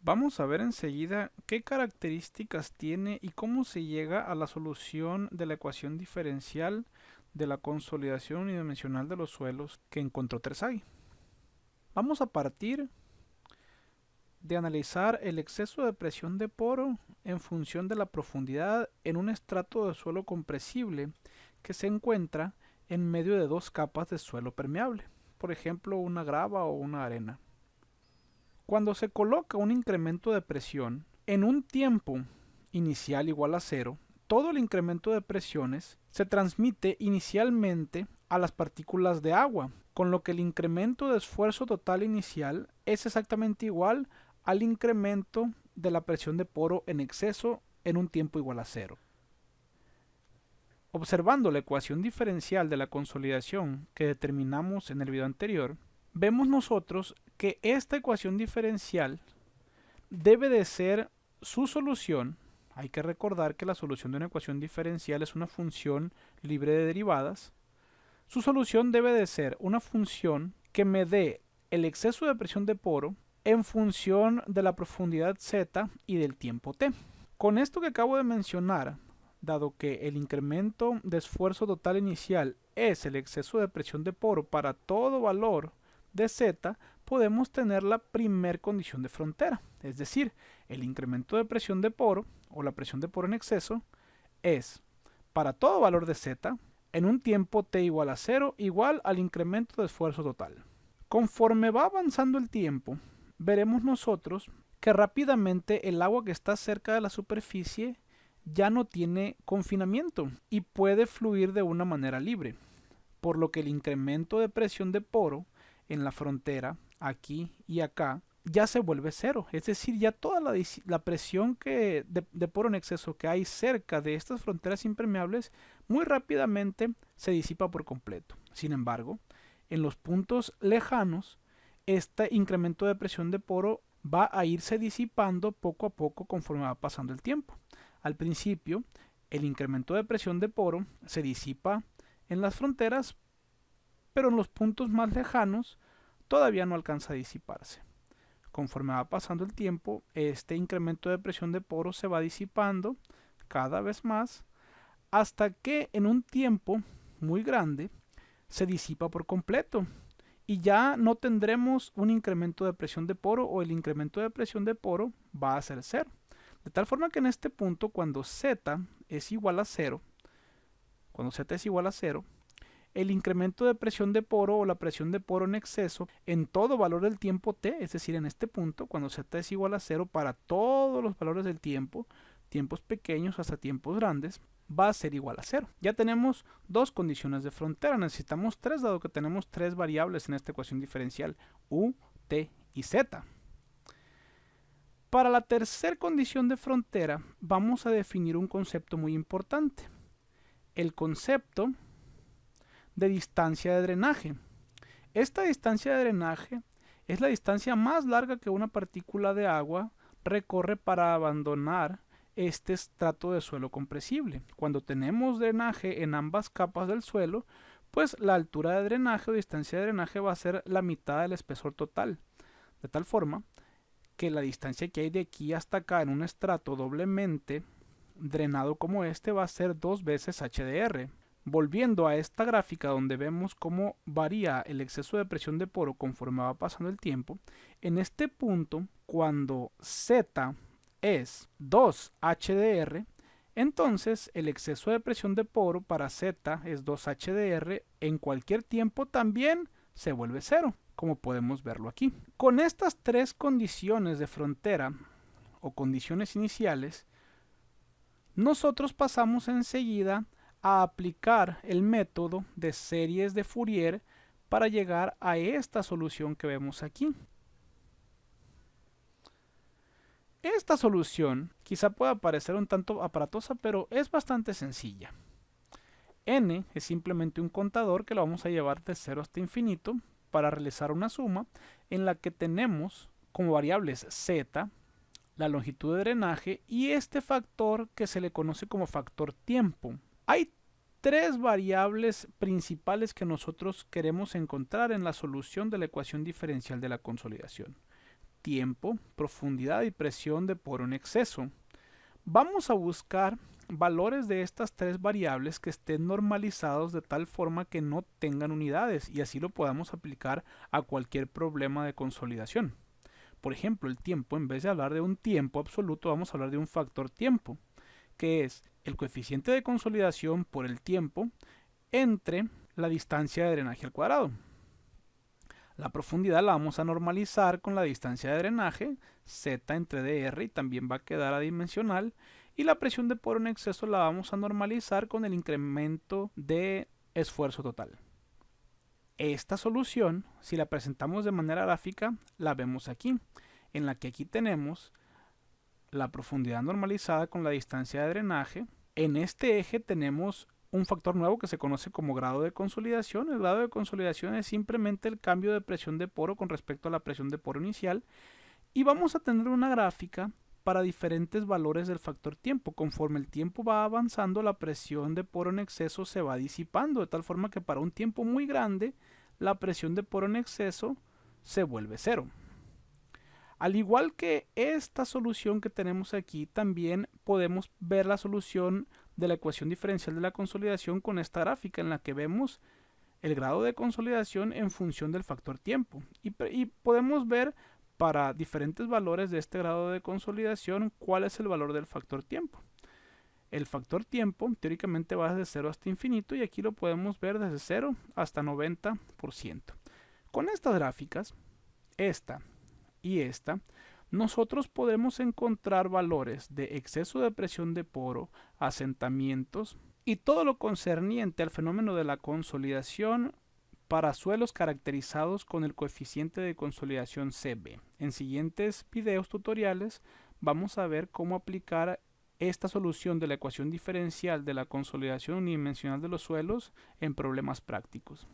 Vamos a ver enseguida qué características tiene y cómo se llega a la solución de la ecuación diferencial de la consolidación unidimensional de los suelos que encontró Terzaghi. Vamos a partir de analizar el exceso de presión de poro en función de la profundidad en un estrato de suelo compresible que se encuentra en medio de dos capas de suelo permeable, por ejemplo una grava o una arena. Cuando se coloca un incremento de presión en un tiempo inicial igual a cero, todo el incremento de presiones se transmite inicialmente a las partículas de agua, con lo que el incremento de esfuerzo total inicial es exactamente igual al incremento de la presión de poro en exceso en un tiempo igual a cero. Observando la ecuación diferencial de la consolidación que determinamos en el video anterior, vemos nosotros que esta ecuación diferencial debe de ser su solución. Hay que recordar que la solución de una ecuación diferencial es una función libre de derivadas. Su solución debe de ser una función que me dé el exceso de presión de poro en función de la profundidad z y del tiempo t. Con esto que acabo de mencionar, dado que el incremento de esfuerzo total inicial es el exceso de presión de poro para todo valor de z, podemos tener la primer condición de frontera, es decir, el incremento de presión de poro o la presión de poro en exceso es para todo valor de z en un tiempo t igual a 0 igual al incremento de esfuerzo total. Conforme va avanzando el tiempo, veremos nosotros que rápidamente el agua que está cerca de la superficie ya no tiene confinamiento y puede fluir de una manera libre, por lo que el incremento de presión de poro en la frontera, aquí y acá, ya se vuelve cero. Es decir, ya toda la presión de poro en exceso que hay cerca de estas fronteras impermeables muy rápidamente se disipa por completo. Sin embargo, en los puntos lejanos, este incremento de presión de poro va a irse disipando poco a poco conforme va pasando el tiempo. Al principio, el incremento de presión de poro se disipa en las fronteras, pero en los puntos más lejanos todavía no alcanza a disiparse. Conforme va pasando el tiempo, este incremento de presión de poro se va disipando cada vez más hasta que en un tiempo muy grande se disipa por completo y ya no tendremos un incremento de presión de poro o el incremento de presión de poro va a ser cero. De tal forma que en este punto, cuando z es igual a 0, el incremento de presión de poro o la presión de poro en exceso en todo valor del tiempo t, es decir, en este punto, cuando z es igual a 0 para todos los valores del tiempo, tiempos pequeños hasta tiempos grandes, va a ser igual a 0. Ya tenemos dos condiciones de frontera, necesitamos tres dado que tenemos tres variables en esta ecuación diferencial, u, t y z. Para la tercera condición de frontera vamos a definir un concepto muy importante, el concepto de distancia de drenaje. Esta distancia de drenaje es la distancia más larga que una partícula de agua recorre para abandonar este estrato de suelo compresible. Cuando tenemos drenaje en ambas capas del suelo, pues la altura de drenaje o distancia de drenaje va a ser la mitad del espesor total, de tal forma que la distancia que hay de aquí hasta acá en un estrato doblemente drenado como este va a ser 2 veces HDR. Volviendo a esta gráfica donde vemos cómo varía el exceso de presión de poro conforme va pasando el tiempo, en este punto, cuando Z es 2 HDR, entonces el exceso de presión de poro para Z es 2 HDR en cualquier tiempo también se vuelve cero, como podemos verlo aquí. Con estas tres condiciones de frontera o condiciones iniciales, nosotros pasamos enseguida a aplicar el método de series de Fourier para llegar a esta solución que vemos aquí. Esta solución quizá pueda parecer un tanto aparatosa, pero es bastante sencilla. N es simplemente un contador que lo vamos a llevar de 0 hasta infinito para realizar una suma en la que tenemos como variables z, la longitud de drenaje y este factor que se le conoce como factor tiempo. Hay tres variables principales que nosotros queremos encontrar en la solución de la ecuación diferencial de la consolidación. tiempo, profundidad y presión de poro en exceso. Vamos a buscar valores de estas tres variables que estén normalizados de tal forma que no tengan unidades y así lo podamos aplicar a cualquier problema de consolidación. Por ejemplo, el tiempo, en vez de hablar de un tiempo absoluto, vamos a hablar de un factor tiempo, que es el coeficiente de consolidación por el tiempo entre la distancia de drenaje al cuadrado. La profundidad la vamos a normalizar con la distancia de drenaje, Z entre dr, y también va a quedar adimensional. Y la presión de poro en exceso la vamos a normalizar con el incremento de esfuerzo total. Esta solución, si la presentamos de manera gráfica, la vemos aquí, en la que aquí tenemos la profundidad normalizada con la distancia de drenaje. En este eje tenemos un factor nuevo que se conoce como grado de consolidación. El grado de consolidación es simplemente el cambio de presión de poro con respecto a la presión de poro inicial. Y vamos a tener una gráfica para diferentes valores del factor tiempo. Conforme el tiempo va avanzando, la presión de poro en exceso se va disipando, de tal forma que para un tiempo muy grande, la presión de poro en exceso se vuelve cero. Al igual que esta solución que tenemos aquí, también podemos ver la solución de la ecuación diferencial de la consolidación con esta gráfica en la que vemos el grado de consolidación en función del factor tiempo. Y podemos ver para diferentes valores de este grado de consolidación cuál es el valor del factor tiempo. El factor tiempo teóricamente va desde 0 hasta infinito y aquí lo podemos ver desde 0 hasta 90%. Con estas gráficas, esta y esta, nosotros podemos encontrar valores de exceso de presión de poro, asentamientos y todo lo concerniente al fenómeno de la consolidación para suelos caracterizados con el coeficiente de consolidación CB. En siguientes videos tutoriales vamos a ver cómo aplicar esta solución de la ecuación diferencial de la consolidación unidimensional de los suelos en problemas prácticos.